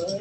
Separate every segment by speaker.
Speaker 1: Good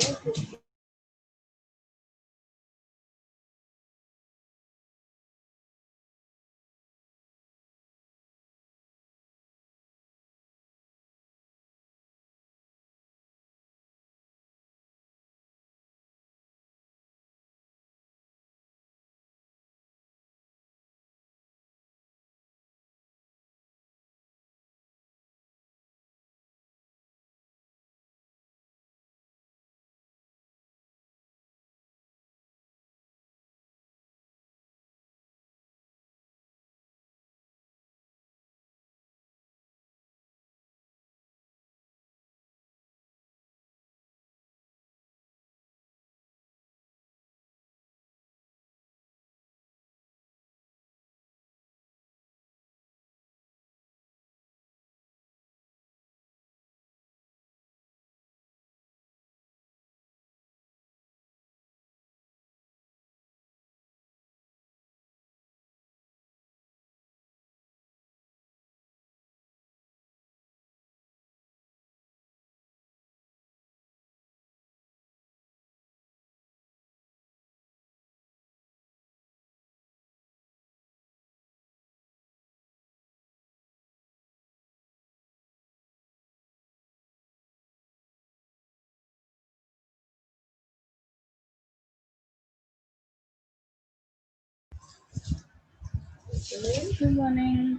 Speaker 1: morning.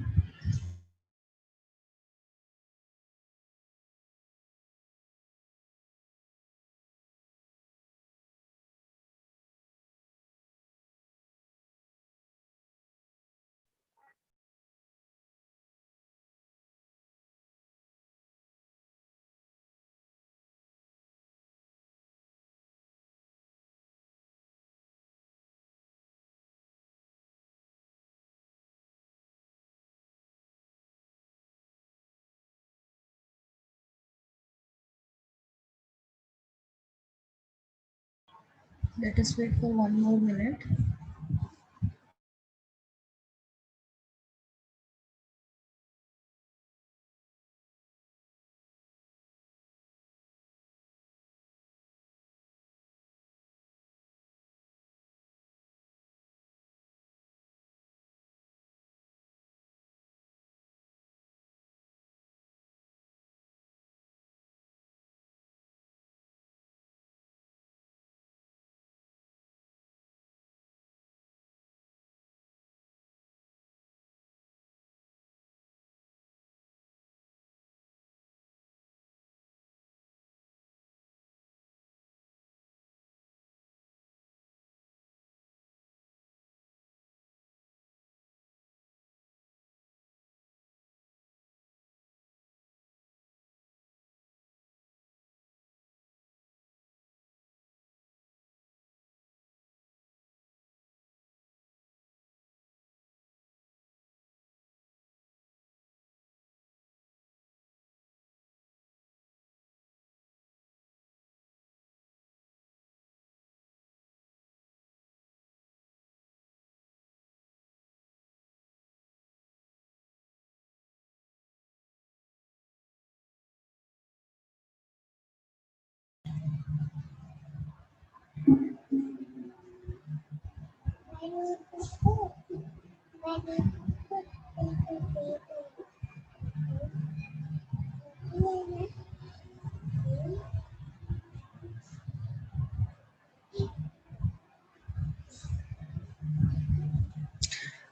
Speaker 1: Let us wait for 1 more minute.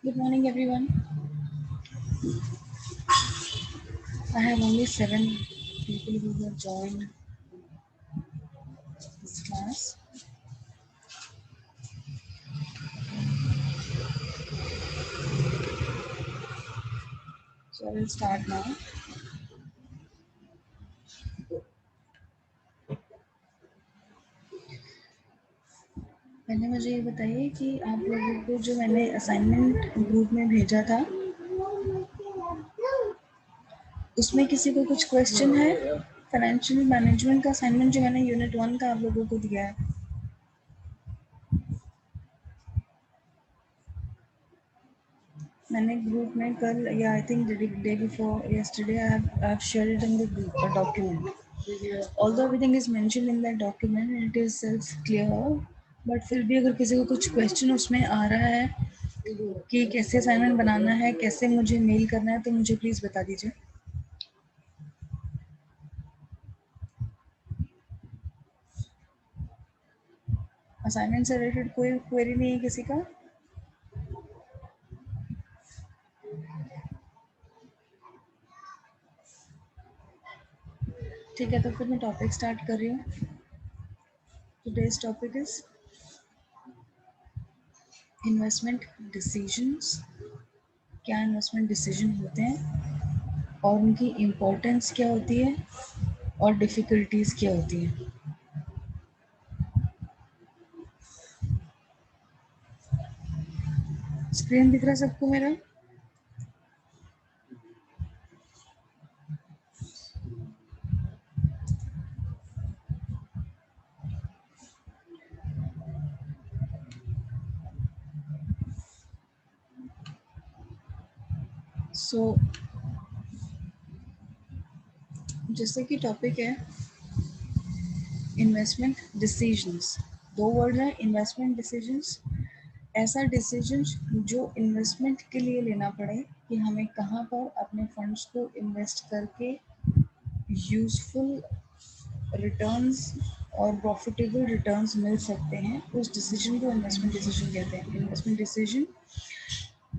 Speaker 1: Good morning, everyone. I have only 7 people who have joined this class. So I will start now. पहले मुझे ये बताइए कि आप लोगों को जो मैंने असाइनमेंट ग्रुप में भेजा था उसमें किसी को कुछ क्वेश्चन है? फाइनेंशियल मैनेजमेंट का असाइनमेंट जो मैंने यूनिट 1 का आप लोगों को दिया है, मैंने ग्रुप में कल या I think day before yesterday I have shared it in the group document. Although everything is mentioned in that document, it is self clear, but फिर भी अगर किसी को कुछ क्वेश्चन उसमें आ रहा है कि कैसे असाइनमेंट बनाना है, कैसे मुझे मेल करना है, तो मुझे प्लीज बता दीजिए। असाइनमेंट से रिलेटेड कोई क्वेरी नहीं है किसी का? ठीक है, तो फिर मैं टॉपिक स्टार्ट कर रही हूँ। Today's topic is investment decisions. क्या इन्वेस्टमेंट डिसीजन होते हैं और उनकी इम्पोर्टेंस क्या होती है और डिफ़िकल्टीज क्या होती हैं। स्क्रीन दिख रहा है सबको मेरा? सो जैसे कि टॉपिक है इन्वेस्टमेंट डिसीजंस, दो वर्ड है इन्वेस्टमेंट डिसीजंस। ऐसा डिसीजन जो इन्वेस्टमेंट के लिए लेना पड़े कि हमें कहाँ पर अपने फंड्स को इन्वेस्ट करके यूजफुल रिटर्न्स और प्रॉफिटेबल रिटर्न्स मिल सकते हैं, उस डिसीजन को इन्वेस्टमेंट डिसीजन कहते हैं। इन्वेस्टमेंट डिसीजन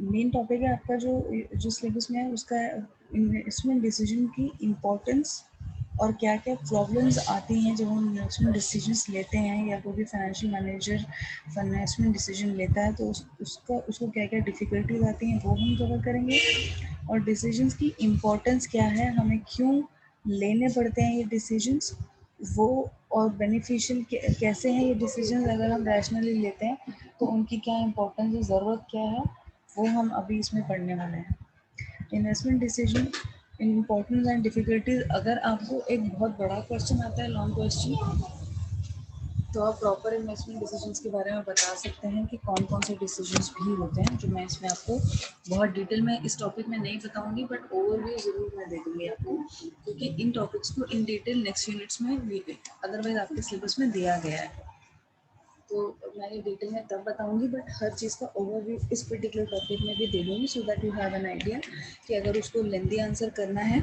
Speaker 1: मेन टॉपिक है आपका जो जो सिलेबस में है उसका। इन्वेस्टमेंट डिसीजन की इम्पोर्टेंस और क्या क्या प्रॉब्लम्स आती हैं जब हम इन्वेस्टमेंट डिसीजंस लेते हैं या कोई भी फाइनेंशियल मैनेजर इन्वेस्टमेंट डिसीजन लेता है तो उसको क्या क्या डिफ़िकल्टीज आती हैं वो हम कवर करेंगे। और डिसीजंस की इम्पोर्टेंस क्या है, हमें क्यों लेने पड़ते हैं ये डिसीजंस, वो और बेनिफिशियल कैसे हैं ये डिसीजंस अगर हम रैशनली लेते हैं तो उनकी क्या इम्पोर्टेंस है, ज़रूरत क्या है, वो हम अभी इसमें पढ़ने वाले हैं। Investment decision importance and difficulties. अगर आपको एक बहुत बड़ा क्वेश्चन आता है, लॉन्ग क्वेश्चन, तो आप प्रॉपर इन्वेस्टमेंट डिसीजंस के बारे में बता सकते हैं कि कौन कौन से डिसीजंस भी होते हैं, जो मैं इसमें आपको बहुत डिटेल में इस टॉपिक में नहीं बताऊंगी, बट ओवरव्यू ज़रूर मैं दे दूंगी आपको, क्योंकि इन टॉपिक्स को इन डिटेल नेक्स्ट यूनिट्स में अदरवाइज आपके सिलेबस में दिया गया है। तो मैं ये डिटेल में तब बताऊंगी, बट हर चीज़ का ओवरव्यू इस पर्टिकुलर टॉपिक में भी दे दूंगी, so that you have an idea कि अगर उसको लेंदी आंसर करना है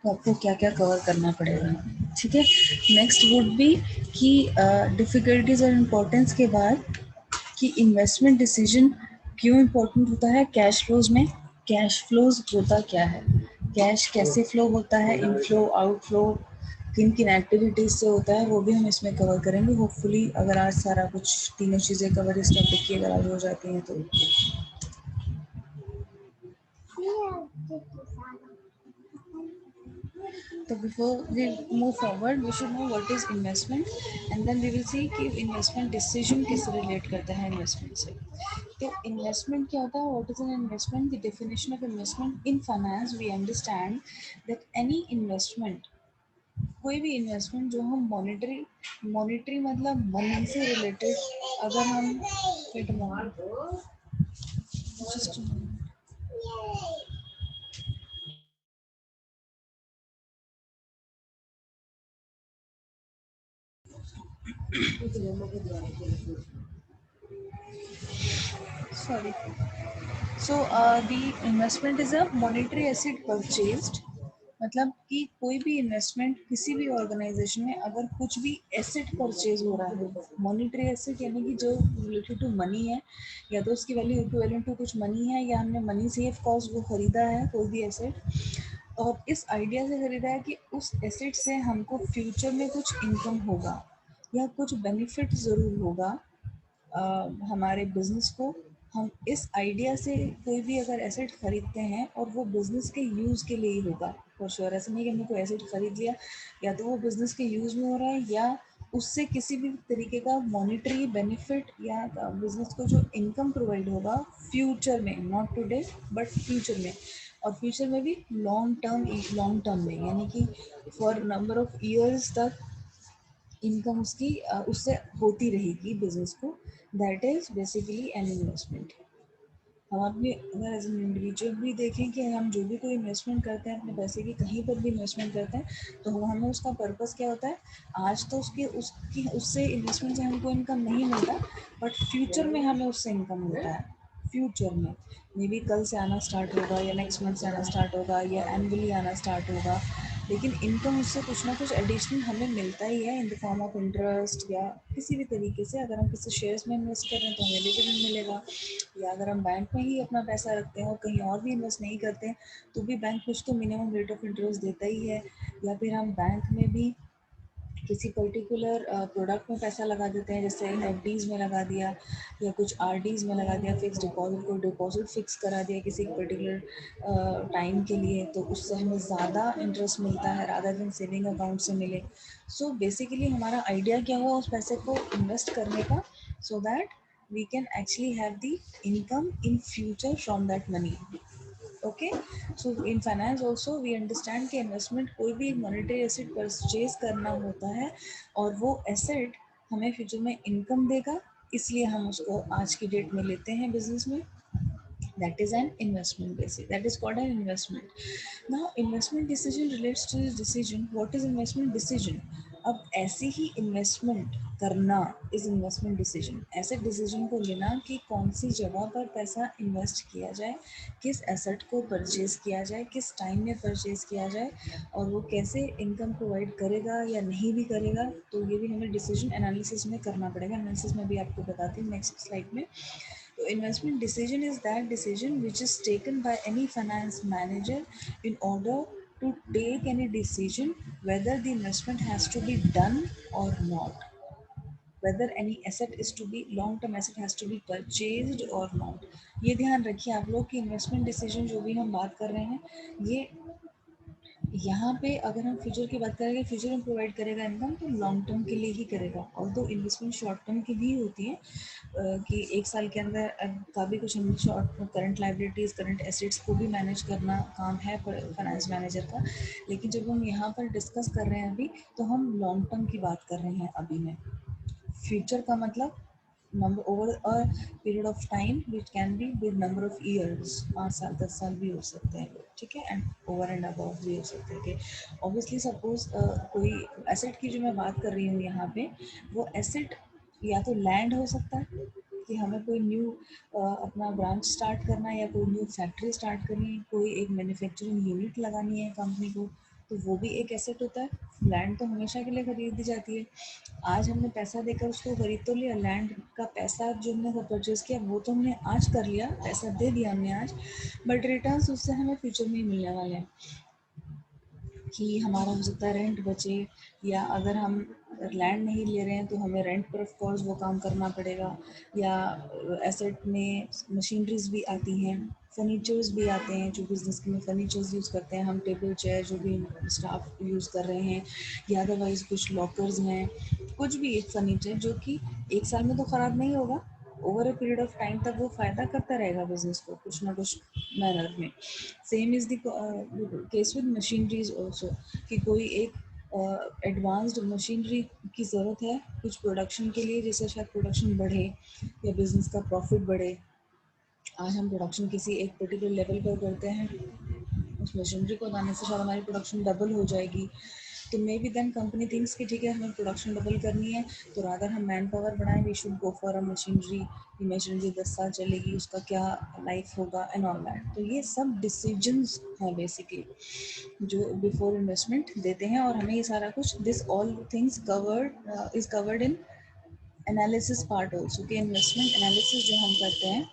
Speaker 1: तो आपको क्या क्या कवर करना पड़ेगा। ठीक है, नेक्स्ट वुड बी कि डिफ़िकल्टीज और इम्पोर्टेंस के बाद कि इन्वेस्टमेंट डिसीजन क्यों इम्पोर्टेंट होता है कैश फ्लोज में। कैश फ्लोज होता क्या है, कैश कैसे फ्लो होता है, इनफ्लो आउटफ्लो किन किन एक्टिविटीज़ से होता है, वो भी हम इसमें कवर करेंगे। होपफुली अगर आज सारा कुछ तीनों चीज़ें कवर इस टॉपिक की अगर आज हो जाती हैं तो। तो before we move forward we should know what is investment and then we will see कि इन्वेस्टमेंट डिसीजन किससे रिलेट करता है इन्वेस्टमेंट से। तो इन्वेस्टमेंट क्या होता है, what is an investment? The definition of investment in finance we understand that any investment, कोई भी इन्वेस्टमेंट जो हम मॉनिटरी मॉनिटरी मतलब मनी से रिलेटेड, अगर हम just sorry. So the investment is a monetary asset purchased, मतलब कि कोई भी इन्वेस्टमेंट किसी भी ऑर्गेनाइजेशन में अगर कुछ भी एसेट परचेज हो रहा है, मॉनिटरी एसेट यानी कि जो रिलेटेड टू मनी है, या तो उसकी वैल्यू इक्विवेलेंट टू कुछ मनी है, या हमने मनी से ऑफ कोर्स वो खरीदा है कोई भी एसेट, और इस आइडिया से खरीदा है कि उस एसेट से हमको फ्यूचर में कुछ इनकम होगा या कुछ बेनिफिट ज़रूर होगा हमारे बिजनेस को। हम इस आइडिया से कोई भी अगर एसेट खरीदते हैं और वो बिजनेस के यूज़ के लिए ही होगा फॉर श्योर। ऐसा नहीं कि हमने कोई एसेट खरीद लिया या तो वो बिजनेस के यूज़ में हो रहा है या उससे किसी भी तरीके का मॉनिटरी बेनिफिट या बिजनेस को जो इनकम प्रोवाइड होगा फ्यूचर में, नॉट टुडे बट फ्यूचर में, और फ्यूचर में भी लॉन्ग टर्म में, यानी कि फॉर नंबर ऑफ ईयर्स तक इनकम उसकी उससे होती रहेगी बिजनेस को। That is basically an investment. हम अपने अगर एज एन इंडिविजुअल भी देखें कि हम जो भी कोई इन्वेस्टमेंट करते हैं अपने पैसे की, कहीं पर भी इन्वेस्टमेंट करते हैं, तो हमें उसका पर्पस क्या होता है। आज तो उसकी उससे इन्वेस्टमेंट से हमको इनकम नहीं मिलता, बट फ्यूचर में हमें उससे इनकम मिलता है। फ्यूचर में मे बी कल से आना स्टार्ट होगा, या नेक्स्ट मंथ से आना स्टार्ट होगा, या एनुअली आना स्टार्ट होगा, लेकिन इनकम उससे कुछ ना कुछ एडिशनल हमें मिलता ही है in the form of interest, या किसी भी तरीके से। अगर हम किसी शेयर्स में इन्वेस्ट कर रहे हैं तो हमें डिविडेंड मिलेगा, या अगर हम बैंक में ही अपना पैसा रखते हैं और कहीं और भी इन्वेस्ट नहीं करते हैं, तो भी बैंक कुछ तो मिनिमम रेट ऑफ इंटरेस्ट देता ही है। या फिर हम बैंक में भी किसी पर्टिकुलर प्रोडक्ट में पैसा लगा देते हैं, जैसे एफडीज में लगा दिया, या कुछ आरडीज में लगा दिया, फिक्स डिपॉजिट को डिपॉजिट फिक्स करा दिया किसी पर्टिकुलर टाइम के लिए, तो उससे हमें ज़्यादा इंटरेस्ट मिलता है रादर देन सेविंग अकाउंट से मिले। सो बेसिकली हमारा आइडिया क्या हुआ उस पैसे को इन्वेस्ट करने का, so that we can actually have the income in future from that money. Okay, so in finance also we understand कि इन्वेस्टमेंट कोई भी मॉनेटरी एसेट परचेज करना होता है, और वो एसेट हमें फ्यूचर में इनकम देगा, इसलिए हम उसको आज की डेट में लेते हैं बिजनेस में। That is an investment basic, that is called an investment. Now investment decision relates to this decision. What is investment decision? अब ऐसे ही इन्वेस्टमेंट करना इज इन्वेस्टमेंट डिसीजन। ऐसे डिसीजन को लेना कि कौन सी जगह पर पैसा इन्वेस्ट किया जाए, किस एसेट को परचेज किया जाए, किस टाइम में परचेज किया जाए, और वो कैसे इनकम प्रोवाइड करेगा या नहीं भी करेगा, तो ये भी हमें डिसीजन एनालिसिस में करना पड़ेगा। एनालिसिस में भी आपको बताती हूँ नेक्स्ट स्लाइड में। So investment decision is that decision which is taken by any finance manager in order to take any decision whether the investment has to be done or not, whether any asset is to be long term asset has to be purchased or not। ये ध्यान रखिए आप लोग कि investment decision जो भी हम बात कर रहे हैं, ये यहाँ पे अगर हम फ्यूचर की बात करेंगे, फ्यूचर में प्रोवाइड करेगा इनकम तो लॉन्ग टर्म के लिए ही करेगा। और तो इन्वेस्टमेंट शॉर्ट टर्म की भी होती है, कि एक साल के अंदर का भी कुछ हम short current liabilities current assets को भी मैनेज करना काम है फाइनेंस मैनेजर का। लेकिन जब हम यहाँ पर डिस्कस कर रहे हैं अभी, तो हम लॉन्ग टर्म की बात कर रहे हैं अभी में। फ्यूचर का मतलब number over a period of time which can be with number of years, 5 साल 10 साल भी हो सकते हैं, ठीक है, एंड ओवर एंड अबव भी हो सकते हैं। कि ऑब्वियसली सपोज कोई एसेट की जो मैं बात कर रही हूँ यहाँ पे, वो एसेट या तो लैंड हो सकता है कि हमें कोई न्यू अपना ब्रांच स्टार्ट करना है, या कोई न्यू फैक्ट्री स्टार्ट करनी है, कोई एक मैन्युफैक्चरिंग यूनिट लगानी है कंपनी को, तो वो भी एक एसेट होता है। लैंड तो हमेशा के लिए खरीदी जाती है। आज हमने पैसा देकर उसको खरीद तो लिया, लैंड का पैसा जो हमने परचेज किया वो तो हमने आज कर लिया, पैसा दे दिया हमने आज, बट रिटर्न्स उससे हमें फ्यूचर में ही मिलने वाले हैं। कि हमारा हो सकता है रेंट बचे, या अगर हम लैंड नहीं ले रहे हैं तो हमें रेंट पर ऑफ कोर्स वो काम करना पड़ेगा, या एसेट में मशीनरीज भी आती हैं, फर्नीचर्स भी आते हैं, जो बिजनेस के में फर्नीचर्स यूज़ करते हैं हम, टेबल चेयर जो भी स्टाफ यूज़ कर रहे हैं, या अदरवाइज कुछ लॉकर्स हैं, कुछ भी एक फर्नीचर जो कि एक साल में तो ख़राब नहीं होगा, over a period of time तक वो फ़ायदा करता रहेगा बिजनेस को कुछ ना कुछ मैनर में। Same is the case with machineries also, कि कोई एक एडवांस्ड मशीनरी की ज़रूरत है कुछ प्रोडक्शन के लिए, जिससे शायद प्रोडक्शन बढ़े या बिजनेस का प्रॉफिट बढ़े। आज हम प्रोडक्शन किसी एक पर्टिकुलर लेवल पर करते हैं, उस मशीनरी को लाने से शायद हमारी प्रोडक्शन डबल हो जाएगी, तो maybe then company thinks कि ठीक है हमें प्रोडक्शन डबल करनी है, तो रादर हम मैन पावर बढ़ाएं, we should go for a machinery. ये मशीनरी 10 साल चलेगी, उसका क्या लाइफ होगा एंड ऑल दैट। तो ये सब डिसीजंस हैं बेसिकली जो बिफोर इन्वेस्टमेंट देते हैं, और हमें ये सारा कुछ this all things covered is covered in analysis part also. कि इन्वेस्टमेंट एनालिसिस जो हम करते हैं,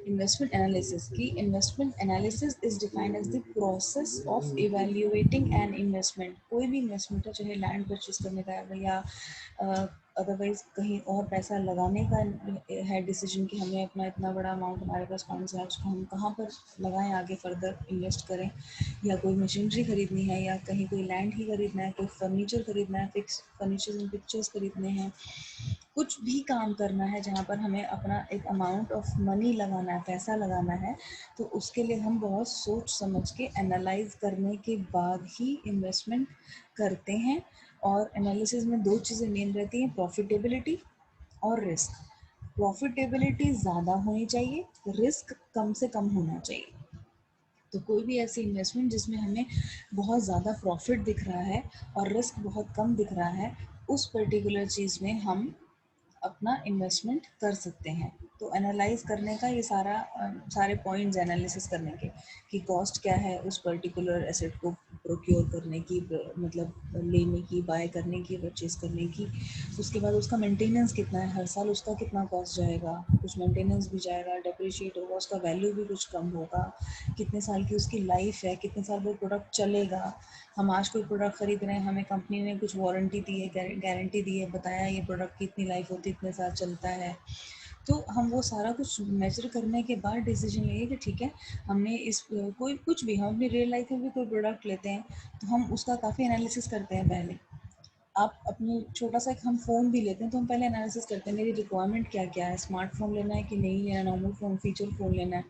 Speaker 1: investment analysis की investment analysis is defined as the process of evaluating an investment। कोई भी इन्वेस्टमेंट है, चाहे लैंड परचेज करने का है या अदरवाइज कहीं और पैसा लगाने का है डिसीजन, कि हमें अपना इतना बड़ा अमाउंट हमारे पास फंड्स है, उसको हम कहाँ पर लगाएं, आगे फर्दर इन्वेस्ट करें, या कोई मशीनरी खरीदनी है, या कहीं कोई लैंड ही खरीदना है, कोई फर्नीचर खरीदना है, फिक्स फर्नीचर एंड पिक्चर्स खरीदने हैं, कुछ भी काम करना है जहाँ पर हमें अपना एक अमाउंट ऑफ मनी लगाना है, पैसा लगाना है, तो उसके लिए हम बहुत सोच समझ के एनालाइज करने के बाद ही इन्वेस्टमेंट करते हैं। और एनालिसिस में दो चीज़ें मेन रहती हैं, प्रॉफिटेबिलिटी और रिस्क। प्रॉफिटेबिलिटी ज़्यादा होनी चाहिए, रिस्क कम से कम होना चाहिए। तो कोई भी ऐसी इन्वेस्टमेंट जिसमें हमें बहुत ज़्यादा प्रॉफिट दिख रहा है और रिस्क बहुत कम दिख रहा है, उस पर्टिकुलर चीज़ में हम अपना इन्वेस्टमेंट कर सकते हैं। तो एनालाइज करने का ये सारे पॉइंट्स एनालिसिस करने के कि कॉस्ट क्या है उस पर्टिकुलर एसेट को प्रोक्योर करने की, मतलब लेने की, बाय करने की, परचेज करने की। उसके बाद उसका मेंटेनेंस कितना है, हर साल उसका कितना कॉस्ट जाएगा, कुछ मेंटेनेंस भी जाएगा, डेप्रिशिएट होगा, उसका वैल्यू भी कुछ कम होगा, कितने साल की उसकी लाइफ है, कितने साल वो प्रोडक्ट चलेगा। हम आज कोई प्रोडक्ट खरीद रहे हैं, हमें कंपनी ने कुछ वारंटी दी है, गारंटी दी है, बताया ये प्रोडक्ट की इतनी लाइफ होती है, इतने साल चलता है। तो हम वो सारा कुछ मेजर करने के बाद डिसीजन लेंगे कि ठीक है, हमने इस कोई कुछ भी, हम अपनी रियल लाइफ में भी कोई प्रोडक्ट लेते हैं तो हम उसका काफ़ी एनालिसिस करते हैं पहले। आप अपनी छोटा सा एक हम फ़ोन भी लेते हैं तो हम पहले एनालिसिस करते हैं मेरी रिक्वायरमेंट क्या क्या है, स्मार्टफोन लेना है कि नहीं लेना, नॉर्मल फ़ोन, फीचर फ़ोन लेना है।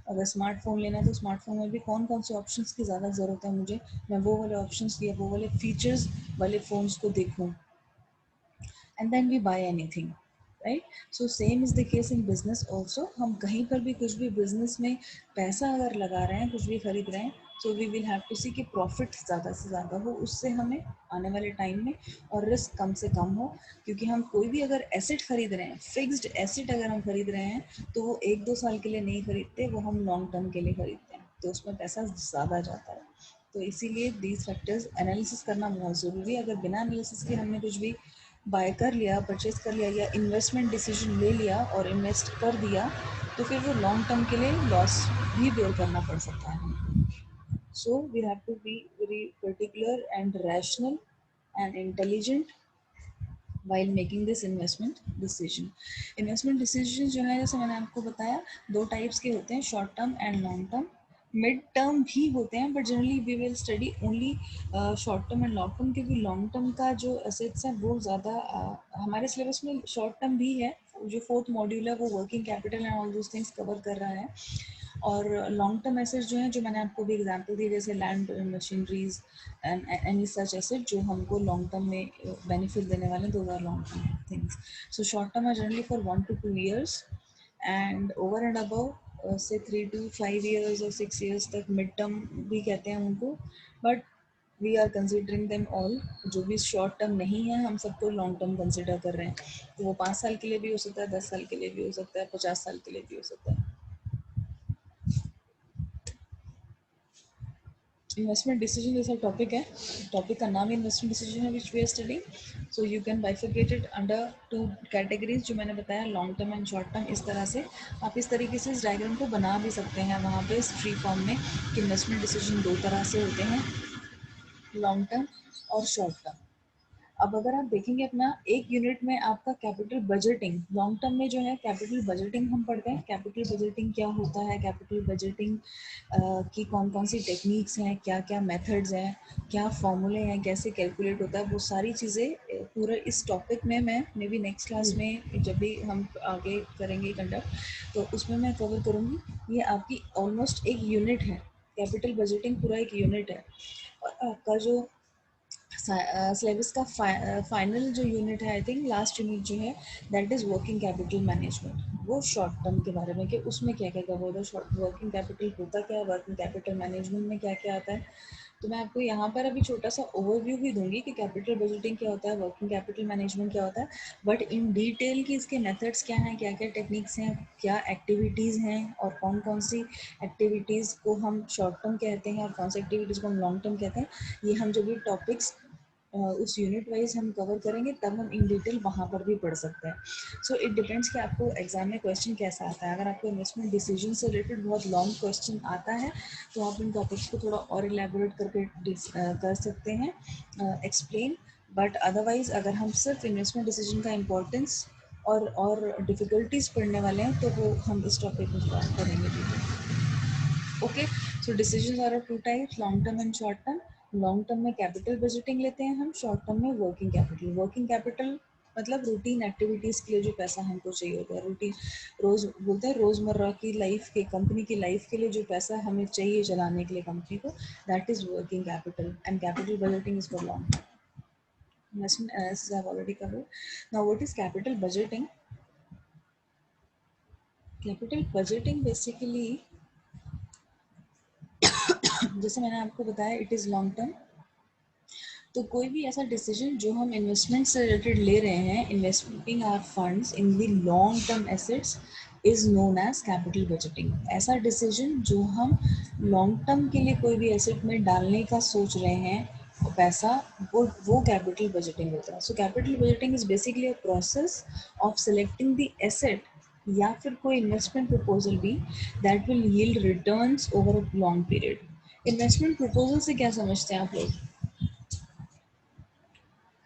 Speaker 1: अगर स्मार्टफोन लेना है तो स्मार्टफोन में भी कौन कौन से ऑप्शंस की ज़्यादा ज़रूरत है मुझे, मैं वो वाले ऑप्शंस या वो वाले फीचर्स वाले फ़ोन्स को देखूँ, and then we buy anything, right? So same is the case in business also. हम कहीं पर भी कुछ भी बिजनेस में पैसा अगर लगा रहे हैं, कुछ भी खरीद रहे हैं, so we will have to see कि प्रॉफिट ज़्यादा से ज़्यादा हो उससे हमें आने वाले टाइम में, और रिस्क कम से कम हो। क्योंकि हम कोई भी अगर एसेट खरीद रहे हैं, फिक्स्ड एसेट अगर हम खरीद रहे हैं, तो वो 1-2 साल के लिए नहीं खरीदते, वो हम लॉन्ग टर्म के लिए खरीदते हैं, तो उसमें पैसा ज़्यादा जाता है। तो इसीलिए दीज फैक्टर्स एनालिसिस करना बहुत ज़रूरी है। अगर बिना एनालिसिस के हमने कुछ भी बाय कर लिया, परचेज कर लिया या इन्वेस्टमेंट डिसीजन ले लिया और इन्वेस्ट कर दिया, तो फिर वो लॉन्ग टर्म के लिए लॉस भी बेयर करना पड़ सकता है हमें। So we have to be very particular and rational and intelligent while making this investment decision. Investment decision जो है, जैसे मैंने आपको बताया, 2 टाइप्स के होते हैं, short term and long term. Mid term भी होते हैं, but generally we will study only short term and long term, क्योंकि लॉन्ग टर्म का जो एसेट्स है वो ज़्यादा हमारे सिलेबस में शॉर्ट टर्म भी है। जो फोर्थ मॉड्यूल है वो working capital and all those things cover कर रहा है। और लॉन्ग टर्म एसेट्स जो हैं, जो मैंने आपको भी एग्जांपल दी, जैसे land, machineries and any such asset जो हमको लॉन्ग टर्म में बेनिफिट देने वाले, those are long term things. So short term are generally for 1 to 2 years, and over and above से 3 to 5 years और 6 years तक मिड टर्म भी कहते हैं उनको, but we are considering them all. जो भी शॉर्ट टर्म नहीं है हम सबको लॉन्ग टर्म कंसिडर कर रहे हैं। तो वो 5 साल के लिए भी हो सकता है, 10 साल के लिए भी हो सकता है, 50 साल के लिए भी हो सकता है। इन्वेस्टमेंट डिसीजन जैसा टॉपिक है, टॉपिक का नाम इन्वेस्टमेंट डिसीजन है which we are studying. So you can bifurcate it under 2 categories जो मैंने बताया, long term and short term. इस तरह से आप इस तरीके से इस डायग्राम को बना भी सकते हैं वहाँ पे इस फ्री फॉर्म में, कि इन्वेस्टमेंट डिसीजन 2 तरह से होते हैं, लॉन्ग टर्म और शॉर्ट टर्म। अब अगर आप देखेंगे अपना एक यूनिट में आपका कैपिटल बजटिंग, लॉन्ग टर्म में जो है कैपिटल बजटिंग हम पढ़ते हैं। कैपिटल बजटिंग क्या होता है, कैपिटल बजटिंग की कौन कौन सी टेक्निक्स हैं, क्या क्या मेथड्स हैं, क्या फॉर्मूले हैं, कैसे कैलकुलेट होता है, वो सारी चीज़ें पूरा इस टॉपिक में मैं मे बी नेक्स्ट क्लास में जब भी हम आगे करेंगे कंडक्ट, तो उसमें मैं कवर करूँगी। ये आपकी ऑलमोस्ट एक यूनिट है, कैपिटल बजटिंग पूरा एक यूनिट है। और आपका जो सिलेबस का फाइनल जो यूनिट है, आई थिंक लास्ट यूनिट जो है, that is working capital management. वो शॉर्ट टर्म के बारे में कि उसमें क्या क्या कवर होता है, शॉर्ट वर्किंग कैपिटल होता क्या है, वर्किंग कैपिटल मैनेजमेंट में क्या क्या आता है। तो मैं आपको यहाँ पर अभी छोटा सा ओवरव्यू भी दूंगी कि कैपिटल बजटिंग क्या होता है, वर्किंग कैपिटल मैनेजमेंट क्या होता है, बट इन डिटेल कि इसके मेथड्स क्या हैं, क्या क्या टेक्निक्स हैं, क्या एक्टिविटीज़ हैं, और कौन कौन सी एक्टिविटीज़ को हम शॉर्ट टर्म कहते हैं और कौन सी एक्टिविटीज़ को हम लॉन्ग टर्म कहते हैं, ये हम जब ये टॉपिक्स उस यूनिट वाइज हम कवर करेंगे तब हम इन डिटेल वहाँ पर भी पढ़ सकते हैं। सो इट डिपेंड्स कि आपको एग्जाम में क्वेश्चन कैसा आता है। अगर आपको इन्वेस्टमेंट डिसीजन से रिलेटेड बहुत लॉन्ग क्वेश्चन आता है तो आप इन टॉपिक्स को थोड़ा और इलेबोरेट करके कर सकते हैं, एक्सप्लेन। बट अदरवाइज अगर हम सिर्फ इन्वेस्टमेंट डिसीजन का इम्पोर्टेंस और डिफ़िकल्टीज पढ़ने वाले हैं तो वो हम इस टॉपिक में थोड़ा पढ़ेंगे। Okay, so decisions are of 2 types, long term and short term. Long term में कैपिटल बजटिंग लेते हैं हम, शॉर्ट टर्म में वर्किंग कैपिटल। वर्किंग कैपिटल मतलब रूटीन एक्टिविटीज़ के लिए जो पैसा हमको चाहिए होता है, रूटीन, रोज बोलते हैं रोज़मर्रा की लाइफ के, कंपनी की लाइफ के लिए जो पैसा हमें चाहिए चलाने के लिए कंपनी को, that is working capital, and capital budgeting is for long term. Investment analysis I've already covered. Now, what is capital budgeting? Capital budgeting basically जैसे मैंने आपको बताया इट इज़ लॉन्ग टर्म। तो कोई भी ऐसा डिसीजन जो हम इन्वेस्टमेंट से रिलेटेड ले रहे हैं, investing our funds in the long term assets is known as capital budgeting. ऐसा डिसीजन जो हम लॉन्ग टर्म के लिए कोई भी एसेट में डालने का सोच रहे हैं पैसा, वो कैपिटल बजटिंग होता है। So capital budgeting is basically a process of selecting the asset या फिर कोई इन्वेस्टमेंट प्रपोजल भी that will yield returns over a long period. Investment proposal से क्या समझते हैं आप लोग?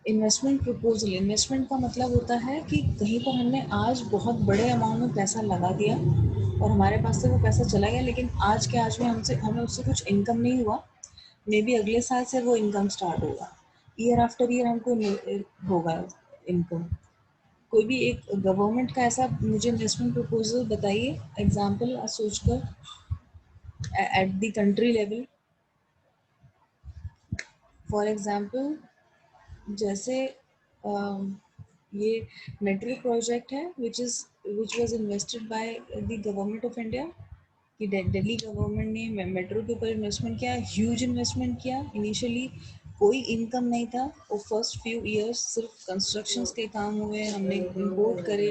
Speaker 1: इन्वेस्टमेंट प्रपोजल, इन्वेस्टमेंट का मतलब होता है कि कहीं पर हमने आज बहुत बड़े अमाउंट में पैसा लगा दिया और हमारे पास से वो पैसा चला गया, लेकिन आज के आज में हमें उससे कुछ इनकम नहीं हुआ। मे बी अगले साल से वो इनकम स्टार्ट होगा, ईयर आफ्टर ईयर हमको होगा इनकम। कोई भी एक गवर्नमेंट का ऐसा मुझे इन्वेस्टमेंट प्रपोजल बताइए, एग्जाम्पल सोचकर, at the country level. For example जैसे ये मेट्रो प्रोजेक्ट है which was invested by the government of India, कि दिल्ली गवर्नमेंट ने मेट्रो के ऊपर इन्वेस्टमेंट किया, ह्यूज इन्वेस्टमेंट किया। इनिशियली कोई इनकम नहीं था और फर्स्ट फ्यू इयर्स सिर्फ कंस्ट्रक्शंस के काम हुए, हमने इंपोर्ट करे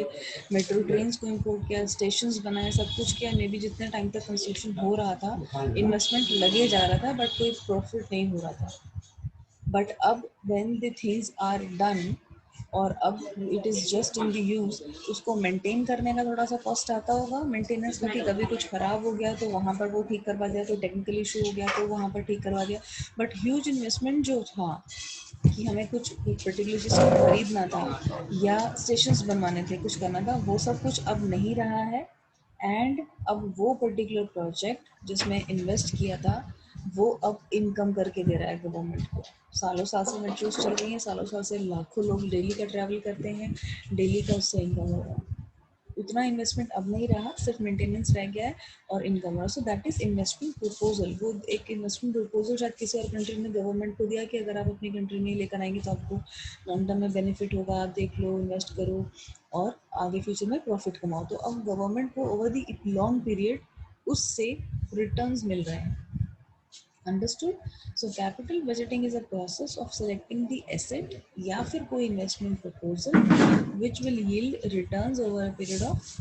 Speaker 1: मेट्रो ट्रेन्स को, इंपोर्ट किया, स्टेशंस बनाए, सब कुछ किया। मे बी जितने टाइम तक कंस्ट्रक्शन हो रहा था इन्वेस्टमेंट लगे जा रहा था बट कोई प्रॉफिट नहीं हो रहा था। बट अब when the things are done और अब it is just in the use, उसको मेंटेन करने का थोड़ा सा कॉस्ट आता होगा मेंटेनेंस का, कि कभी कुछ ख़राब हो गया तो वहाँ पर वो ठीक करवा दिया, तो टेक्निकल इशू हो गया तो वहाँ पर ठीक करवा दिया। बट ह्यूज इन्वेस्टमेंट जो था कि हमें कुछ पर्टिकुलर चीज़ को खरीदना था या स्टेशंस बनवाने थे, कुछ करना था, वो सब कुछ अब नहीं रहा है। एंड अब वो पर्टिकुलर प्रोजेक्ट जिसमें इन्वेस्ट किया था वो अब इनकम करके दे रहा है गवर्नमेंट को। सालों साल से मेट्रोस चल रही हैं, सालों साल से लाखों लोग डेली का ट्रैवल करते हैं, डेली का उससे इनकम हो रहा है। उतना इन्वेस्टमेंट अब नहीं रहा, सिर्फ मेंटेनेंस रह गया है और इनकम हो रहा है। सो दैट इज इन्वेस्टमेंट प्रपोजल। वो एक इन्वेस्टमेंट प्रपोजल शायद किसी और कंट्री ने गवर्नमेंट को दिया कि अगर आप अपनी कंट्री में लेकर आएंगे तो आपको लॉन्ग टर्म में बेनिफिट होगा, आप देख लो, इन्वेस्ट करो और आगे फ्यूचर में प्रॉफिट कमाओ। तो अब गवर्नमेंट को ओवर दी लॉन्ग पीरियड उससे रिटर्न्स मिल रहे हैं। Understood? So capital budgeting is a process of selecting the asset या फिर कोई investment proposal which will yield returns over a period of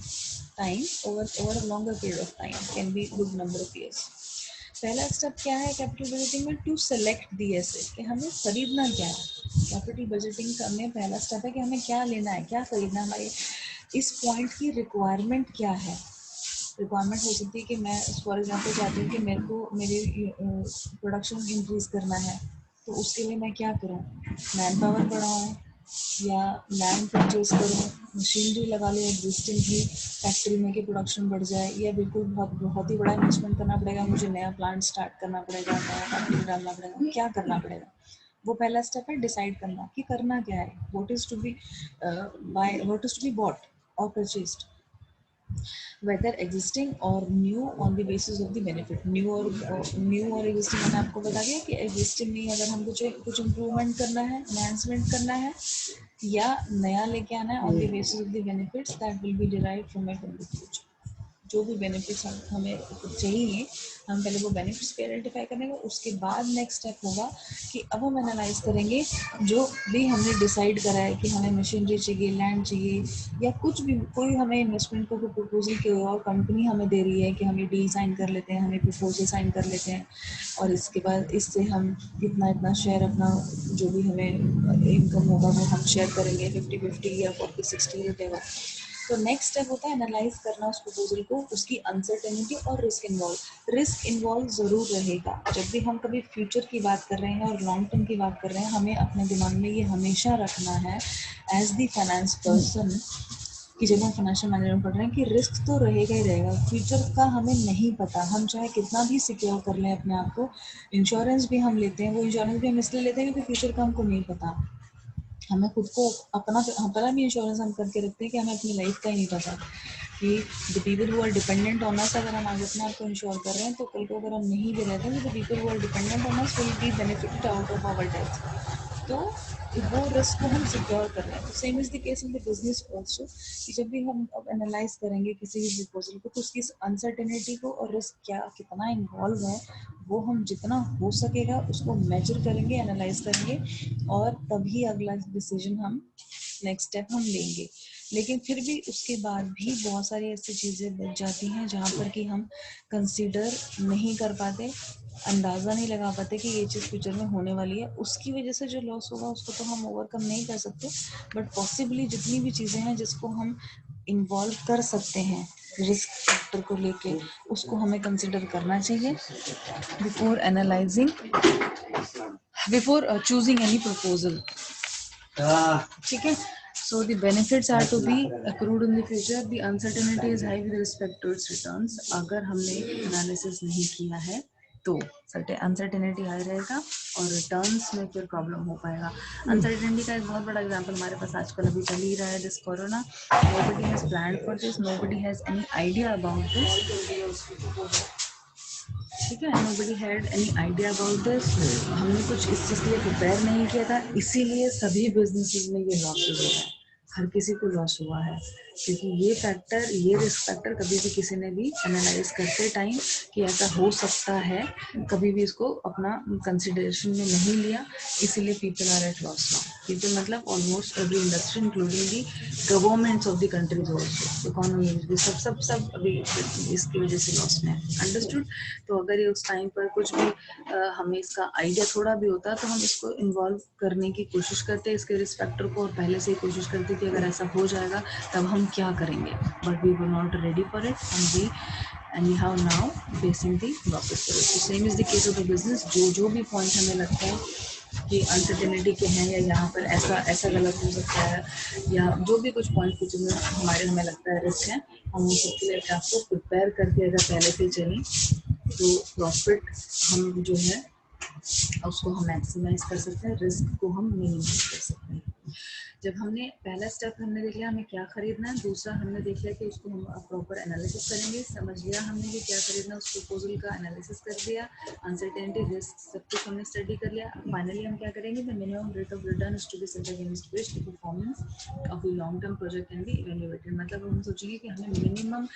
Speaker 1: time, over a longer period of time, can be good number of years. पहला step क्या है capital budgeting में? To select the asset, कि हमें खरीदना क्या है। कैपिटल बजटिंग करने पहला स्टेप है कि हमें क्या लेना है, क्या खरीदना है, हमारे इस पॉइंट की रिक्वायरमेंट क्या है। रिक्वायरमेंट हो सकती है कि मैं फॉर एग्जांपल चाहती हूँ कि मेरे को मेरी प्रोडक्शन इंक्रीज़ करना है, तो उसके लिए मैं क्या करूँ? मैन पावर बढ़ाऊँ या लैंड परचेज करूँ, मशीनरी लगा लूँ एग्जिस्टिंग की फैक्ट्री में कि प्रोडक्शन बढ़ जाए, या बिल्कुल बहुत बहुत ही बड़ा इन्वेस्टमेंट करना पड़ेगा, मुझे नया प्लांट स्टार्ट करना पड़ेगा, नया फैक्ट्री डालना पड़ेगा, क्या करना पड़ेगा? वो पहला स्टेप है डिसाइड करना कि करना क्या है, what is to be buy, what is to be bought और purchased, whether existing or new on the basis of the benefit। New और एग्जिस्टिंग मैंने आपको बता दिया कि एग्जिस्टिंग में अगर हम कुछ इम्प्रूवमेंट करना है, एनहांसमेंट करना है या नया लेके आना है on the basis of the benefits that will be derived from it in the future. जो भी बेनिफिट्स हमें चाहिए, हम पहले वो बेनिफिट्स पे आइडेंटिफाई करेंगे, उसके बाद नेक्स्ट स्टेप होगा कि अब हम एनालाइज करेंगे जो भी हमने डिसाइड करा है कि हमें मशीनरी चाहिए, लैंड चाहिए या कुछ भी, कोई हमें इन्वेस्टमेंट को प्रपोजल की और कंपनी हमें दे रही है कि हम ये डील साइन कर लेते हैं, हमें प्रपोजल साइन कर लेते हैं और इसके बाद इससे हम इतना इतना शेयर अपना जो भी हमें इनकम होगा वो हम शेयर करेंगे 50-50 या 40-60 वटेवर। तो नेक्स्ट स्टेप होता है एनालाइज करना उस प्रपोजल को, उसकी अनसर्टेनिटी और रिस्क इन्वॉल्व ज़रूर रहेगा। जब भी हम कभी फ्यूचर की बात कर रहे हैं और लॉन्ग टर्म की बात कर रहे हैं, हमें अपने दिमाग में ये हमेशा रखना है एज द फाइनेंस पर्सन कि जब हम फाइनेंशियल मैनेजमेंट पढ़ रहे हैं कि रिस्क तो रहेगा ही रहेगा, फ्यूचर का हमें नहीं पता। हम चाहे कितना भी सिक्योर कर लें अपने आप को, इंश्योरेंस भी हम लेते हैं, वो इंश्योरेंस भी हम इसलिए लेते हैं क्योंकि फ्यूचर का हमको नहीं पता। हमें खुद को अपना पहला भी इंश्योरेंस हम करके रखते हैं कि हमें अपनी लाइफ का ही नहीं पता कि the people who are dependent on us, अगर हम आज अपने आप को इंश्योर कर रहे हैं तो कल को अगर हम नहीं भी रहते हैं तो the people who are dependent on us will be benefited out of our death. तो वो रिस्क को हम सिक्योर कर रहे हैं। तो same is the case in the business also, कि जब भी हम अब एनालाइज करेंगे किसी भी प्रपोजल को, तो उसकी अनसर्टेनिटी को और रिस्क क्या कितना इन्वॉल्व है वो हम जितना हो सकेगा उसको मेजर करेंगे, एनालाइज करेंगे, और तभी अगला डिसीजन हम नेक्स्ट स्टेप हम लेंगे। लेकिन फिर भी उसके बाद भी बहुत सारी ऐसी चीज़ें बच जाती हैं जहाँ पर कि हम कंसीडर नहीं कर पाते, अंदाज़ा नहीं लगा पाते कि ये चीज़ फ्यूचर में होने वाली है। उसकी वजह से जो लॉस होगा उसको तो हम ओवरकम नहीं कर सकते, बट पॉसिबली जितनी भी चीज़ें हैं जिसको हम इन्वॉल्व कर सकते हैं रिस्क फैक्टर को लेके, उसको हमें कंसिडर करना चाहिए before analysing, before choosing any proposal. ठीक है। So the benefits are to be accrued in the future. The uncertainty is high with respect to its returns. अगर हमने एनालिसिस नहीं किया है तो अनसर्टेनिटी हाई रहेगा और रिटर्न्स में फिर प्रॉब्लम हो पाएगा। अनसर्टेनिटी का एक बहुत बड़ा एग्जांपल हमारे पास आजकल अभी चल ही रहा है, this corona. Nobody has planned for this, nobody has any idea about this. ठीक है, nobody had any idea about this. हमने कुछ इस चीज़ के लिए प्रिपेयर नहीं किया था, इसीलिए सभी बिजनेसेस में ये लॉसेस हुआ है, हर किसी को लॉस हुआ है, क्योंकि ये फैक्टर, ये रिस्क फैक्टर कभी भी किसी ने भी एनालाइज करते टाइम कि ऐसा हो सकता है, कभी भी इसको अपना कंसिडरेशन में नहीं लिया, इसीलिए people are at loss now. People मतलब almost every industry including the governments of the countries also, economy भी सब अभी इसकी वजह से लॉस में है। अंडरस्टूड। तो अगर ये उस टाइम पर कुछ भी हमें इसका आइडिया थोड़ा भी होता तो हम इसको इन्वॉल्व करने की कोशिश करते इसके रिस्क फैक्टर को, और पहले से ही कोशिश करते कि अगर ऐसा हो जाएगा तब हम क्या करेंगे, but we were not ready for it and we anyhow now facing the losses for it. So same is the case of the business. जो भी पॉइंट हमें लगता है कि अनसर्टेनिटी के हैं या यहाँ पर ऐसा गलत हो सकता है, या जो भी कुछ पॉइंट कुछ हमें लगता है रिस्क है, हम उन सबके लिए आपको प्रिपेयर करके अगर पहले से चलें तो प्रॉफिट हम जो है उसको हम मैक्सिमाइज कर सकते हैं, रिस्क को हम मिनिमाइज कर सकते हैं। जब हमने पहला स्टेप हमने देख लिया हमें क्या खरीदना है, दूसरा हमने देख लिया कि उसको हम प्रॉपर एनालिसिस करेंगे, समझ लिया हमने कि क्या खरीदना, उस प्रपोजल का एनालिसिस कर दिया, अनसर्टेनिटी रिस्क सब कुछ हमने स्टडी कर लिया। फाइनली हम क्या करेंगे, the minimum rate of return is to be set against which the performance of the long term project can be evaluated. मतलब हम सोचेंगे कि हमें मिनिमम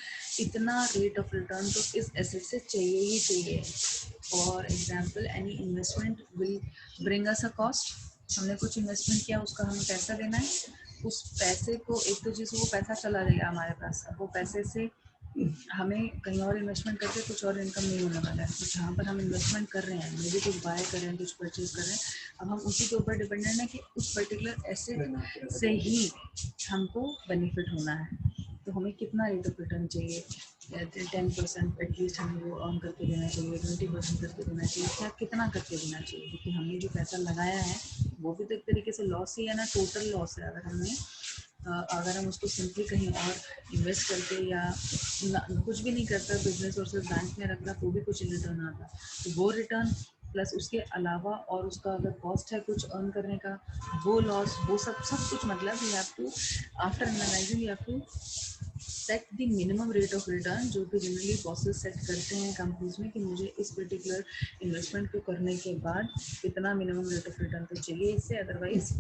Speaker 1: इतना रेट ऑफ रिटर्न तो इस एसेट से चाहिए ही चाहिए। For example any investment will bring us a cost, हमने कुछ इन्वेस्टमेंट किया, उसका हमें पैसा देना है, उस पैसे को एक तो चीज़ वो पैसा चला जाएगा हमारे पास, अब वो पैसे से हमें कहीं और इन्वेस्टमेंट करके कुछ और इनकम नहीं होने वाला है। तो जहाँ पर हम इन्वेस्टमेंट कर रहे हैं, मे भी कुछ बाय कर रहे हैं, कुछ परचेज कर रहे हैं, अब हम उसी के ऊपर डिपेंडेंट है कि उस पर्टिकुलर एसेट से ही हमको बेनिफिट होना है। तो हमें कितना रेट ऑफ रिटर्न चाहिए, 10% एटलीस्ट हमें वो अर्न करके देना चाहिए, 20% करके देना चाहिए, क्या कितना करके देना चाहिए, क्योंकि हमने जो पैसा लगाया है वो भी तो एक तरीके से लॉस ही है ना, टोटल लॉस है। अगर हम उसको सिंपली कहीं और इन्वेस्ट करते या कुछ भी नहीं करता बिजनेस और सिर्फ बैंक में रखता तो भी कुछ रिटर्न आता, तो वो रिटर्न प्लस उसके अलावा और उसका अगर कॉस्ट है कुछ अर्न करने का, वो लॉस, वो सब कुछ, मतलब you have to after analysing you have to set the minimum rate of return, जो कि जनरली बॉसेस सेट करते हैं कंपनीज में कि मुझे इस पर्टिकुलर इन्वेस्टमेंट को करने के बाद इतना मिनिमम रेट ऑफ रिटर्न तो चाहिए इससे, अदरवाइज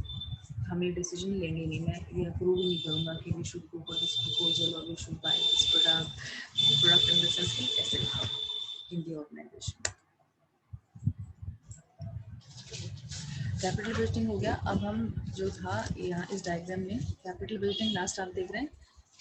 Speaker 1: हम ये डिसीजन लेंगे नहीं, मैं ये अप्रूव ही नहीं करूँगा कि we should go for this proposal और we should buy this product in the sense की asset in the organisation. Capital building हो गया। अब हम जो था यहाँ इस डायग्राम में कैपिटल बिल्डिंग लास्ट आप देख रहे हैं,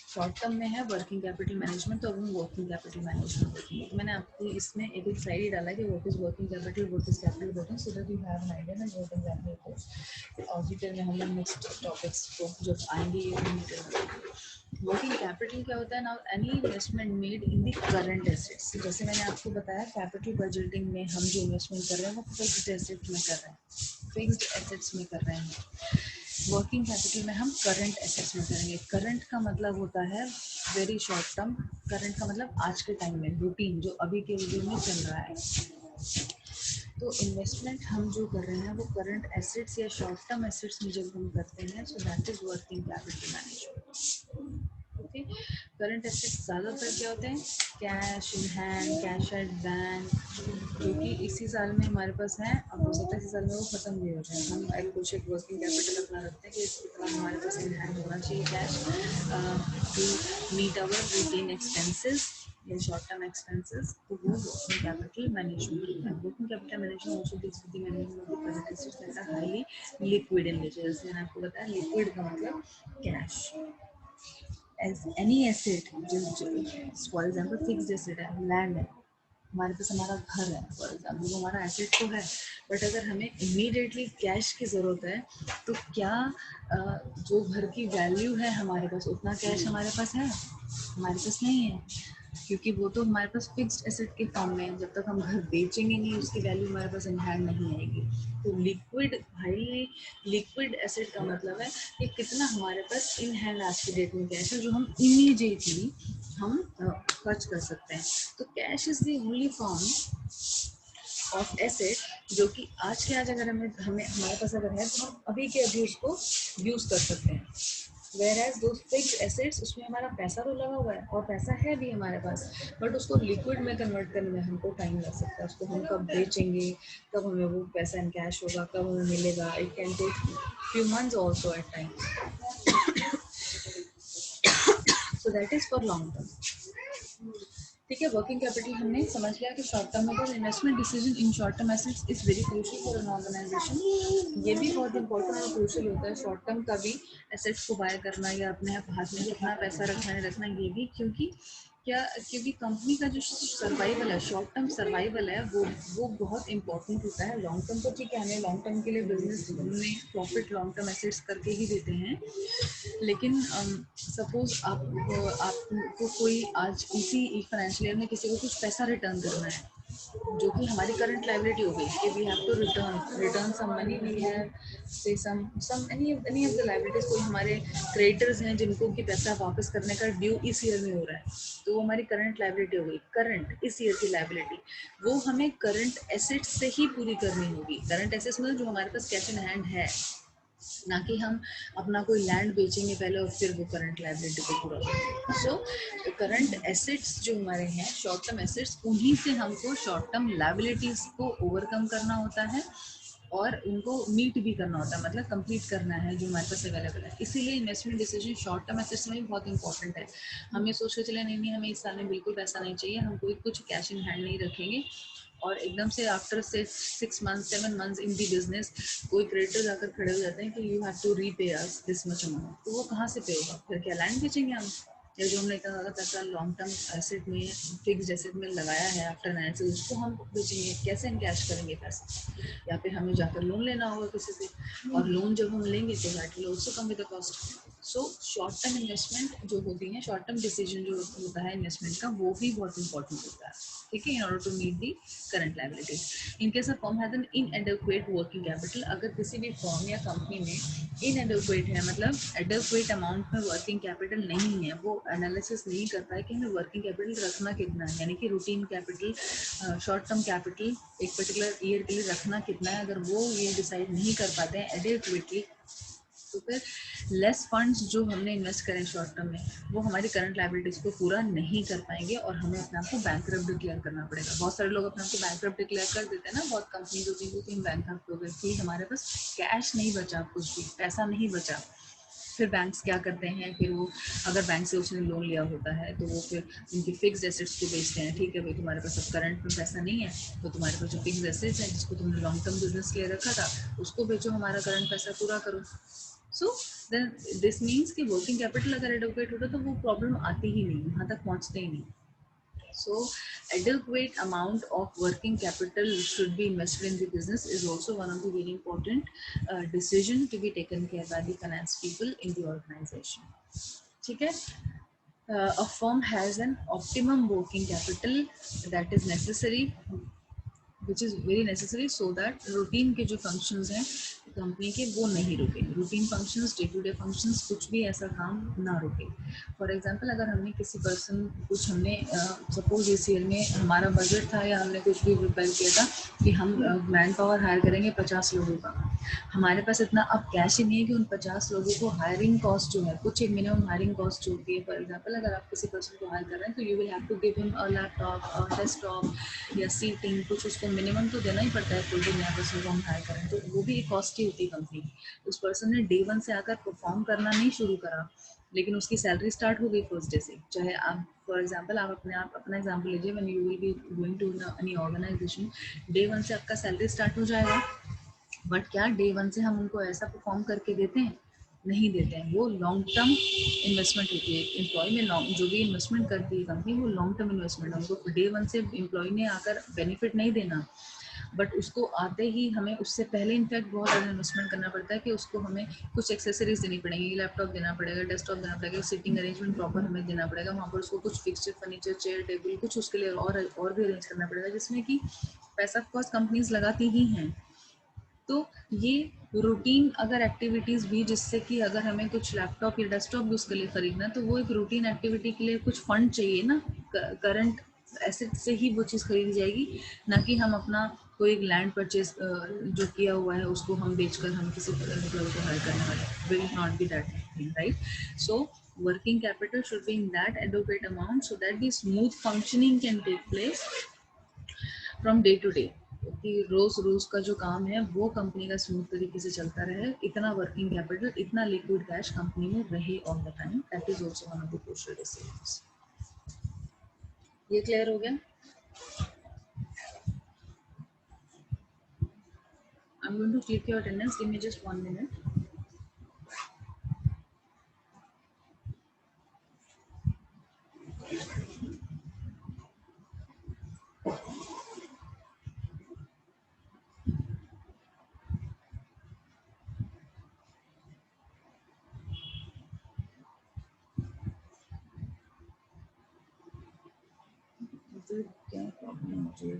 Speaker 1: शॉर्ट टर्म में है वर्किंग कैपिटल मैनेजमेंट, तो अब हम वर्किंग कैपिटल मैनेजमेंट देखेंगे। तो मैंने आपको इसमें एक स्लाइड ही डाला कि what is working capital, what is capital building, so that you have an idea that what exactly it is. और डिटेल में हम लोग नेक्स्ट टॉपिक्स को जब आएंगे ये डिटेल। वर्किंग कैपिटल क्या होता है ना, any investment made in the current assets. जैसे मैंने आपको बताया कैपिटल बजटिंग में हम जो इन्वेस्टमेंट कर रहे हैं वो फिक्स्ड एसेट्स में कर रहे हैं, फिक्स्ड एसेट्स में कर रहे हैं। वर्किंग कैपिटल में हम करंट एसेट्स में करेंगे। करंट का मतलब होता है वेरी शॉर्ट टर्म, करंट का मतलब आज के टाइम में रूटीन जो अभी के रूटीन में चल रहा है। तो इन्वेस्टमेंट हम जो कर रहे हैं वो करंट एसेट्स या शॉर्ट टर्म एसेट्स में जब हम करते हैं, सो that is working capital management. Okay, current assets ज़्यादातर क्या होते हैं, cash in hand, cash at bank, जो कि इसी साल में हमारे पास है, अब हो सकता है इसी साल में वो खत्म भी हो जाए। हम कुछ एक वर्किंग कैपिटल अपना रखते हैं कि इतना हमारे पास इन हैंड होना चाहिए cash to meet our routine expenses या शॉर्ट टर्म एक्सपेंसेस, तो वो वर्किंग कैपिटल मैनेजमेंट होता है। Working capital management also deals with the management of the current assets that are highly liquid in nature. जैसे मैंने आपको बताया, लिक्विड का मतलब cash. As any asset, for example fixed asset है, लैंड है हमारे पास, हमारा घर है फॉर एग्जाम्पल, वो हमारा एसेट तो है, बट अगर हमें इमीडिएटली कैश की ज़रूरत है तो क्या जो घर की वैल्यू है हमारे पास, उतना कैश हमारे पास है? हमारे पास नहीं है, क्योंकि वो तो हमारे पास फिक्स्ड एसेट के फॉर्म में है। जब तक हम घर बेचेंगे नहीं, उसकी वैल्यू हमारे पास इन हैंड नहीं आएगी। तो लिक्विड, हाईली लिक्विड एसेट का मतलब है कि कितना हमारे पास इन हैंड आज की डेट में कैश है जो हम इमीडिएटली हम खर्च कर सकते हैं। तो cash is the only form of asset जो कि आज के आज अगर हमें हमें हमारे पास अगर है तो हम अभी के अभी उसको यूज कर सकते हैं। वेयर एज दो फिक्स्ड एसेट्स, उसमें हमारा पैसा तो लगा हुआ है और पैसा है भी हमारे पास, बट उसको लिक्विड में कन्वर्ट करने में हमको टाइम लग सकता है। उसको हम कब बेचेंगे, कब हमें वो पैसा इन कैश होगा, कब हमें मिलेगा, it can take few months also at time. So that is for long term. ठीक है, वर्किंग कैपिटल हमने समझ लिया कि शॉर्ट टर्म में investment decision in short term assets is very crucial for an organisation. ये भी बहुत इंपॉर्टेंट और क्रूशियल होता है शॉर्ट टर्म का भी, एसेट्स को बाय करना या अपने हाथ में कितना पैसा रखना है रखना, ये भी क्योंकि कंपनी का जो सर्वाइवल है, शॉर्ट टर्म सर्वाइवल है, वो बहुत इंपॉर्टेंट होता है। लॉन्ग टर्म तो ठीक है, हमें लॉन्ग टर्म के लिए बिजनेस में प्रॉफिट लॉन्ग टर्म एसेट्स करके ही देते हैं, लेकिन सपोज आपको कोई आज इसी फाइनेंशियल ईयर में किसी को कुछ पैसा रिटर्न करना है, जो कि हमारी करंट लाइबिलिटी हो गई कि we have to return some money, we have say some any of the liabilities. कोई हमारे क्रेडिटर्स हैं जिनको कि पैसा वापस करने का ड्यू इस ईयर में हो रहा है, तो वो हमारी करंट लाइबिलिटी हो गई। करंट इस ईयर की लाइबिलिटी वो हमें करंट एसेट्स से ही पूरी करनी होगी। करंट एसेट्स मतलब जो हमारे पास कैश इन हैंड है, ना कि हम अपना कोई लैंड बेचेंगे पहले और फिर वो करंट लाइबिलिटी को पूरा करेंगे। सो करंट एसेट्स जो हमारे हैं, शॉर्ट टर्म एसेट्स, उन्हीं से हमको शॉर्ट टर्म लाइबिलिटीज को ओवरकम करना होता है और उनको मीट भी करना होता है, मतलब कंप्लीट करना है जो हमारे पास अवेलेबल है। इसीलिए investment decision short term assets में भी बहुत इंपॉर्टेंट है। हमें सोच के चले नहीं हमें इस साल में बिल्कुल पैसा नहीं चाहिए, हम कोई कुछ कैश इन हैंड नहीं रखेंगे, और एकदम से आफ्टर से 6 months 7 months in the business कोई क्रेडिटर जाकर खड़े हो जाते हैं कि you have to repay us this much amount, तो वो कहाँ से पे होगा? फिर क्या लैंड बेचेंगे हम? या जो हमने इतना ज़्यादा पैसा लॉन्ग टर्म एसेट में, फिक्स एसेट में लगाया है आफ्टर एनालिसिस, उसको हम बेचेंगे कैसे? हम कैश करेंगे पैसा, या फिर हमें जाकर लोन लेना होगा किसी से, और लोन जब हम लेंगे तो that will also come with the cost. So short term investment जो होती है, शॉर्ट टर्म डिसीजन जो होता है इन्वेस्टमेंट का, वो भी बहुत इंपॉर्टेंट होता है, ठीक है, in order to meet the current liabilities. In case of firm has an inadequate working capital, अगर किसी भी फर्म या कंपनी में इनएडेक्वेट है, मतलब एडेक्वेट अमाउंट में वर्किंग कैपिटल नहीं है, वो एनालिसिस नहीं करता है कि हमें वर्किंग कैपिटल रखना कितना है, यानी कि routine capital, short term capital एक पर्टिकुलर ईयर के लिए रखना कितना है, अगर वो ये डिसाइड नहीं कर पाते हैं एडेक्वेटली, तो फिर लेस फंड्स जो हमने इन्वेस्ट करें शॉर्ट टर्म में, वो हमारी करंट लाइबिलिटीज को पूरा नहीं कर पाएंगे और हमें अपने आप को बैंकरप्ट डिक्लेयर करना पड़ेगा। बहुत सारे लोग अपने आप को बैंकरप्ट डिक्लेयर कर देते हैं ना, बहुत कंपनीज होती है कि हम बैंकरप्ट हो गए कि हमारे पास कैश नहीं बचा, कुछ भी पैसा नहीं बचा। फिर बैंक्स क्या करते हैं, फिर वो अगर बैंक से उसने लोन लिया होता है तो वो फिर उनकी फिक्स एसेट्स को बेचते हैं। ठीक है भाई, तुम्हारे पास अब करंट में पैसा नहीं है, तो तुम्हारे पास जो फिक्स एसेट्स है जिसको तुमने लॉन्ग टर्म बिजनेस के लिए रखा था, उसको बेचो, हमारा करंट पैसा पूरा करो। सो देन दिस मीन्स कि वर्किंग कैपिटल अगर एडुकेट होता तो वो प्रॉब्लम आती ही नहीं, वहाँ तक पहुँचते ही नहीं। So adequate amount of working capital should be invested in the business is also one of the very important decision to be taken care by the finance people in the organization. ठीक है, a firm has an optimum working capital that is necessary, which is very necessary so that routine के जो functions हैं company के वो नहीं रुके, routine functions, day to day functions, कुछ भी ऐसा काम ना रुके। फॉर एग्जांपल अगर हमने किसी पर्सन कुछ हमने सपोज इस ईयर में हमारा बजट था या हमने कुछ भी प्रिपेयर किया था कि हम मैन पावर हायर करेंगे 50 लोगों का, हमारे पास इतना अब कैश ही नहीं है कि उन 50 लोगों को हायरिंग कॉस्ट जो है, कुछ एक मिनिमम हायरिंग कॉस्ट जो होती है, फॉर एग्जांपल अगर आप किसी पर्सन को हायर कर रहे हैं तो you will have to give him a laptop, desktop या सीटिंग, कुछ उसको मिनिमम तो देना ही पड़ता है फुल डे नया पर्सन को हम हायर करें, तो वो भी एक कॉस्ट ही होती है कंपनी की। उस पर्सन ने डे 1 से आकर परफॉर्म करना नहीं शुरू करा, लेकिन उसकी सैलरी स्टार्ट हो गई फर्स्ट डे से। चाहे आप फॉर एग्जांपल आप अपना एग्जांपल लीजिए, when you will be going to any organisation, day 1 से आपका सैलरी स्टार्ट हो जाएगा, बट क्या डे 1 से हम उनको ऐसा परफॉर्म करके देते हैं? नहीं देते हैं। वो लॉन्ग टर्म इन्वेस्टमेंट होती है एम्प्लॉय में। लॉन्ग जो भी इन्वेस्टमेंट करती है कंपनी, वो लॉन्ग टर्म इन्वेस्टमेंट है। उनको डे 1 से एम्प्लॉय ने आकर बेनिफिट नहीं देना, बट उसको आते ही हमें उससे पहले इनफैक्ट बहुत ज़्यादा इन्वेस्टमेंट करना पड़ता है कि उसको हमें कुछ एक्सेसरीज देनी पड़ेंगी, लैपटॉप देना पड़ेगा, डेस्कटॉप देना पड़ेगा, सीटिंग अरेंजमेंट प्रॉपर हमें देना पड़ेगा, वहाँ पर उसको कुछ फिक्सचर फर्नीचर चेयर टेबल कुछ उसके लिए और भी अरेंज करना पड़ेगा, जिसमें कि पैसा कॉस्ट कंपनीज लगाती ही हैं। तो ये रूटीन अगर एक्टिविटीज़ भी, जिससे कि अगर हमें कुछ लैपटॉप या डेस्कटॉप भी उसके लिए खरीदना है, तो वो एक रूटीन एक्टिविटी के लिए कुछ फंड चाहिए ना, करंट एसेट से ही वो चीज़ खरीदी जाएगी, ना कि हम अपना कोई एक लैंड परचेज जो किया हुआ है उसको हम बेचकर हम किसी एम्प्लॉय को हायर करने वाले, will not be that thing, right? So working capital should be in that adequate amount so that the smooth functioning can take place from day to day, कि रोज रोज का जो काम है वो कंपनी का स्मूथ तरीके से चलता रहे, इतना वर्किंग कैपिटल, इतना लिक्विड कैश कंपनी में रहे all the time. That is also one of the crucial decisions. ये क्लियर हो गया? I am going to click your attendance, give me just 1 minute. क्या प्रॉब्लम मुझे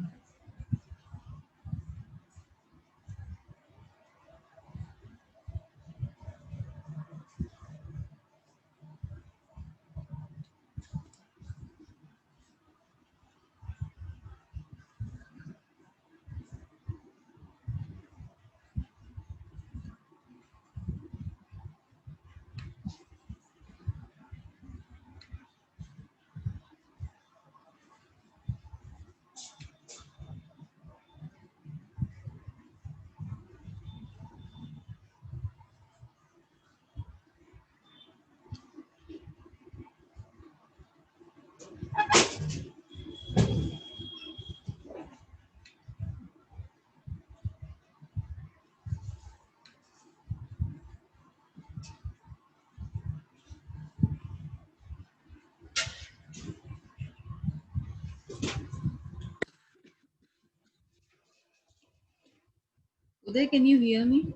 Speaker 1: Uday, can you hear me?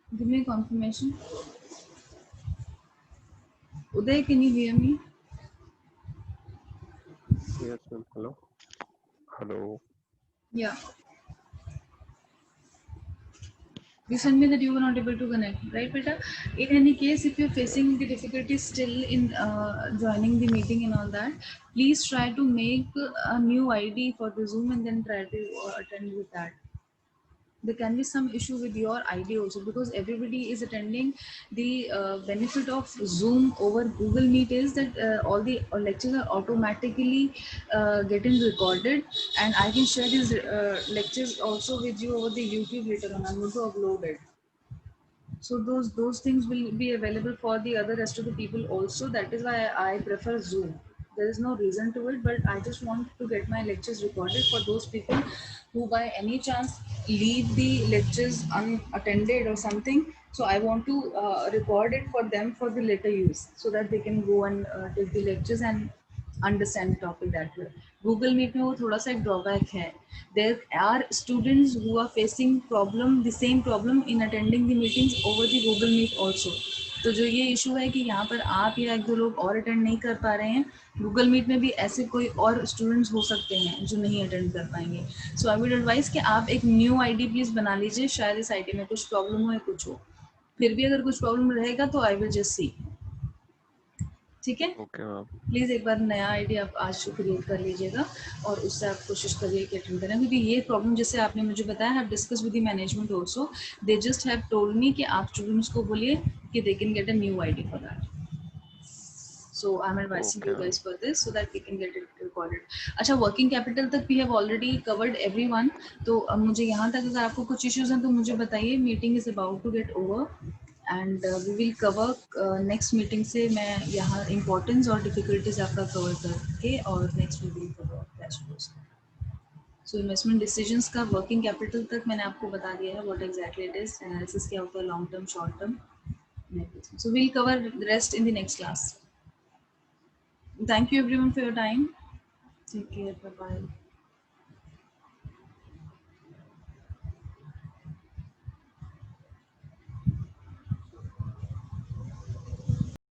Speaker 1: Give me a confirmation. Uday, can you hear me?
Speaker 2: Yes, ma'am. Hello. Hello.
Speaker 1: Yeah. You sent me that you were not able to connect, right, beta? In any case, if you're facing the difficulties still in joining the meeting and all that, please try to make a new ID for the Zoom and then try to attend with that. There can be some issue with your ID also, because everybody is attending. The benefit of Zoom over Google Meet is that all the lectures are automatically getting recorded, and I can share these lectures also with you over the YouTube later on. I'm going to upload it, so those things will be available for the other rest of the people also. That is why I prefer Zoom. There is no reason to it, but I just want to get my lectures recorded for those people who by any chance leave the lectures unattended or something. So I want to record it for them for the later use, so that they can go and take the lectures and understand the topic that way. Google Meet में वो थोड़ा सा एक drawback है. There are students who are facing the same problem in attending the meetings over the Google Meet also. तो जो ये issue है कि यहाँ पर आप या एक दो लोग और अटेंड नहीं कर पा रहे हैं, गूगल मीट में भी ऐसे कोई और स्टूडेंट्स हो सकते हैं जो नहीं अटेंड कर पाएंगे. सो आई वुड एडवाइस कि आप एक न्यू आईडी प्लीज बना लीजिए. शायद इस आईडी में कुछ प्रॉब्लम हो या कुछ हो. फिर भी अगर कुछ प्रॉब्लम रहेगा तो आई विल जस्ट सी. ठीक है,
Speaker 2: ओके मैम।
Speaker 1: प्लीज एक बार नया आईडी आप आज क्रिएट कर लीजिएगा और उससे आप कोशिश करिए कि अटेंड करें, क्योंकि ये प्रॉब्लम जैसे आपने मुझे बताया, have discuss with the management also, they just have told me कि आप स्टूडेंट्स को बोलिए कि they can get a new ID for that. So I'm advising
Speaker 2: okay
Speaker 1: you
Speaker 2: ma'am.
Speaker 1: guys for this so that we can get it recorded. अच्छा, working capital तक we have already covered everyone. तो अब मुझे यहाँ तक अगर आपको कुछ इश्यूज हैं तो मुझे बताइए. Meeting is about to get over and we will cover next meeting से मैं यहाँ इम्पोर्टेंस और डिफिकल्टीज आपका कवर करके और next we will cover cash flows. So investment decisions का वर्किंग कैपिटल तक मैंने आपको बता दिया है what exactly it is, analysis क्या होता है, long term, short term. So we'll cover the rest in the next class. Thank you everyone for your time. Take care. Bye bye.